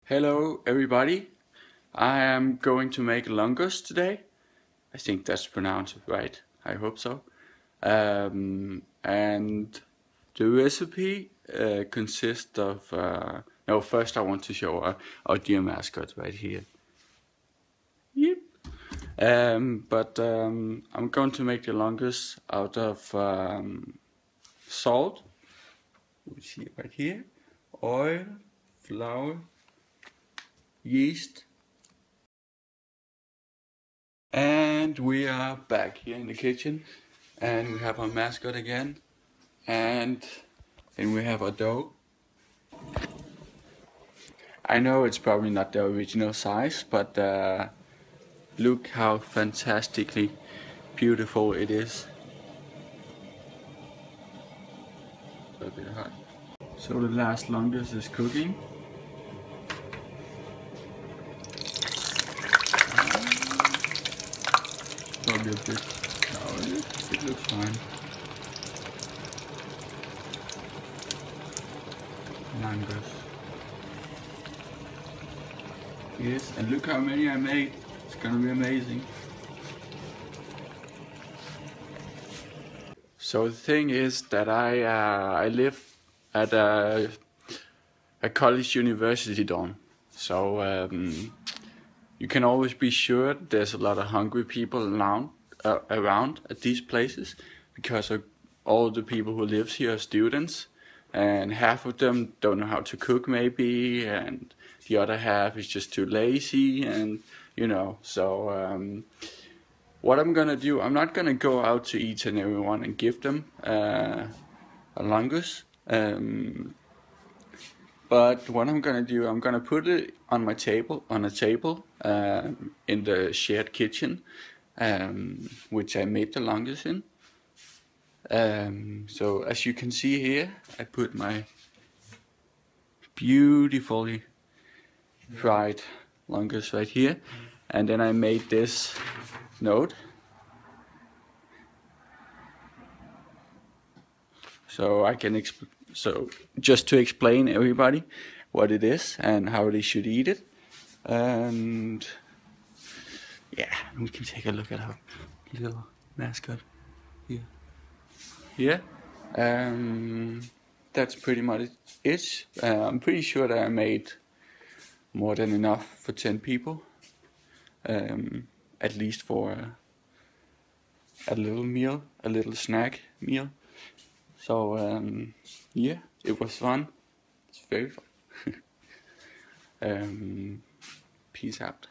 Hello everybody, I am going to make longus today. I think that's pronounced right, I hope so. And the recipe consists of, no, first I want to show our dear mascot right here. Yep. I'm going to make the longus out of salt, you see it right here, oil, flour, yeast, and we are back here in the kitchen, and we have our mascot again, and then we have our dough. I know it's probably not the original size, but look how fantastically beautiful it is. A bit hot. So the last longus is cooking. Probably a bit. No, it looks fine. Longus. Yes, and look how many I made. It's gonna be amazing. So the thing is that I live at a college university dorm. So you can always be sure there's a lot of hungry people around at these places, because all the people who live here are students, and half of them don't know how to cook maybe, and the other half is just too lazy, and you know, so what I'm gonna do, I'm not gonna go out to each and everyone and give them a longus, but what I'm gonna do, I'm gonna put it on my table, in the shared kitchen, which I made the longus in. So as you can see here, I put my beautifully fried longus right here, and then I made this note. So I can just to explain everybody what it is and how they should eat it. And yeah, we can take a look at our little mascot here. Yeah, that's pretty much it. I'm pretty sure that I made more than enough for 10 people, at least for a little meal, a little snack meal. So yeah, it was fun. It's very fun. Peace out.